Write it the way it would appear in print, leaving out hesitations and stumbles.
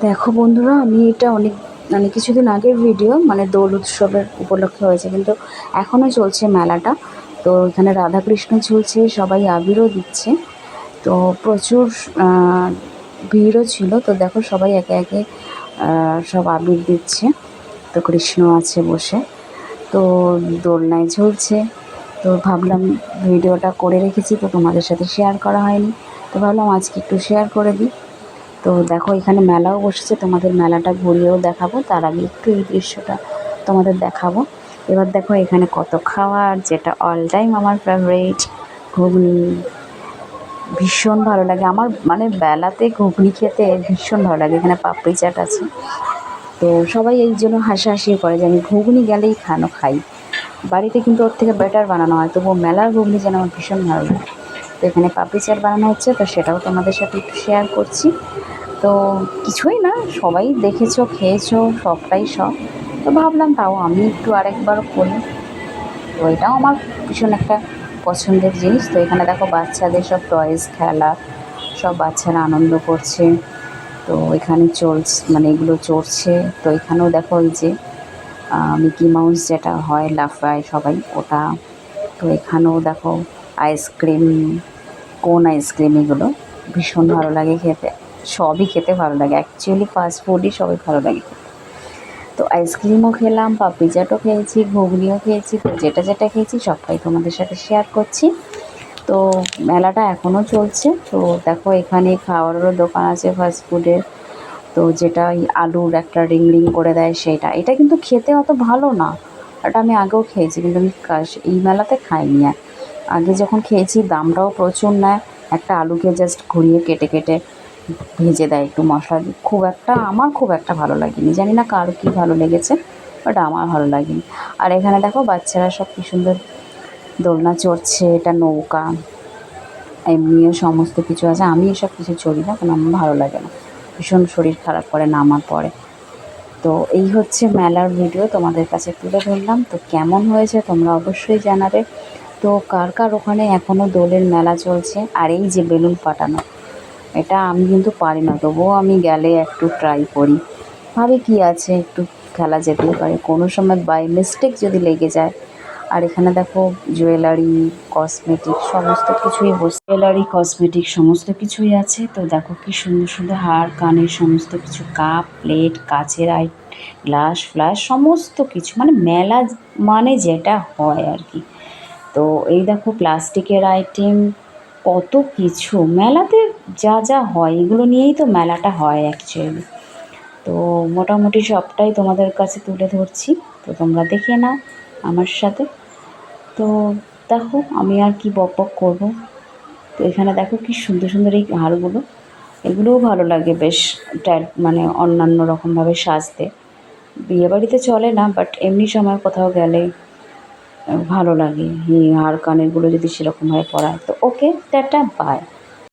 দেখো বন্ধুরা, আমি এটা অনেক কিছুদিন আগের ভিডিও, মানে দোল উৎসবের উপলক্ষে হয়েছে, কিন্তু এখনও চলছে মেলাটা। তো এখানে রাধাকৃষ্ণ ঝুলছে, সবাই আবিরও দিচ্ছে। তো প্রচুর আহ, ভিড়ও ছিল। তো দেখো সবাই একে একে সব আবির দিচ্ছে। তো কৃষ্ণ আছে বসে, তো দোলনায় ঝুলছে। তো ভাবলাম ভিডিওটা করে রেখেছি, তো তোমাদের সাথে শেয়ার করা হয়নি। তো ভাবলাম আজকে একটু শেয়ার করে দিই। তো দেখো এখানে মেলাও বসেছে, তোমাদের মেলাটা ঘুরিয়েও দেখাবো। তার আগে একটু এই দৃশ্যটা তোমাদের দেখাবো। এবার দেখো এখানে কত খাবার, যেটা অল টাইম আমার ফেভারিট, ঘুগনি। ভীষণ ভালো লাগে আমার, মানে বেলাতে ঘুগনি খেতে ভীষণ ভালো লাগে। এখানে পাপড়ি চাট আছে। তো সবাই এই জন্য হাসাহাসি করে যে আমি ঘুগনি গেলেই খাই। বাড়িতে কিন্তু ওর থেকে বেটার বানানো হয়, তবুও মেলার ঘুগনি যেন আমার ভীষণ ভালো লাগে। তো এখানে পাপড়ি চাট বানানো হচ্ছে, তো সেটাও তোমাদের সাথে একটু শেয়ার করছি। তো কিছুই না, সবাই দেখেছো, খেয়েছো, সবটাই সব। তো ভাবলাম তাও আমি একটু আরেকবার করি। তো এটাও আমার ভীষণ একটা পছন্দের জিনিস। তো এখানে দেখো বাচ্চাদের সব টয়েস খেলা, সব বাচ্চারা আনন্দ করছে। তো এখানে মানে এগুলো চড়ছে। তো এখানেও দেখো এই যে মিকি মাউস যেটা হয় লাফায় সবাই, ওটা। তো এখানেও দেখো আইসক্রিম, কোন আইসক্রিম, এগুলো ভীষণ ভালো লাগে খেতে। সবই খেতে ভালো লাগে, অ্যাকচুয়ালি ফাস্ট ফুডই সবই ভালো লাগে খেতে। তো আইসক্রিমও খেলাম, পাপড়ি চাটও খেয়েছি, ঘুগনিও খেয়েছি। তো যেটা যেটা খেয়েছি সবটাই তোমাদের সাথে শেয়ার করছি। তো মেলাটা এখনও চলছে। তো দেখো এখানে খাওয়ারেরও দোকান আছে ফাস্ট ফুডের। তো যেটা ওই আলুর একটা রিং রিং করে দেয় সেটা, এটা কিন্তু খেতে অত ভালো না। এটা আমি আগেও খেয়েছি, কিন্তু আমি এই মেলাতে খাইনি। আগে যখন খেয়েছি দামটাও প্রচুর নেয়। একটা আলুকে জাস্ট ঘুরিয়ে কেটে কেটে ভেজে দেয় একটু মশলা দিয়ে। আমার খুব একটা ভালো লাগেনি, জানি না কার কী ভালো লেগেছে, বাট আমার ভালো লাগেনি। আর এখানে দেখো বাচ্চারা সব কী সুন্দর দোলনা চড়ছে, এটা নৌকা। এমনিও সমস্ত কিছু আছে, আমি এসব কিছু চড়ি না, কারণ আমার ভালো লাগে না, ভীষণ শরীর খারাপ করে নামার পরে। তো এই হচ্ছে মেলার ভিডিও তোমাদের কাছে তুলে ধরলাম। তো কেমন হয়েছে তোমরা অবশ্যই জানাবে। তো কার কার ওখানে এখনও দোলের মেলা চলছে। আর এই যে বেলুন ফাটানো, এটা আমি কিন্তু পারি না, তবুও আমি গেলে একটু ট্রাই করি। ভাবে কি আছে, একটু খেলা যেতেই পারে, কোনো সময় বাই মিস্টেক যদি লেগে যায়। আর এখানে দেখো জুয়েলারি, কসমেটিক সমস্ত কিছুই জুয়েলারি, কসমেটিক সমস্ত কিছুই আছে। তো দেখো কি সুন্দর সুন্দর হার, কানের সমস্ত কিছু, কাপ, প্লেট, কাচের গ্লাস ফ্লাস সমস্ত কিছু, মানে মেলা মানে যেটা হয় আর কি। তো এই দেখো প্লাস্টিকের আইটেম, কত কিছু মেলাতে যা যা হয় এগুলো নিয়েই তো মেলাটা হয় অ্যাকচুয়ালি। তো মোটামুটি সবটাই তোমাদের কাছে তুলে ধরছি। তো তোমরা দেখে নাও আমার সাথে। তো দেখো আমি আর কি বক বক করবো। তো এখানে দেখো কি সুন্দর সুন্দর এই হারগুলো, এগুলোও ভালো লাগে বেশ। মানে অন্যান্য রকমভাবে সাজতে বিয়েবাড়িতে চলে না, বাট এমনি সময় কোথাও গেলে ভালো লাগে এই হার কানেরগুলো যদি সেরকমভাবে পরা হয়। তো ওকে, টাটা, বাই।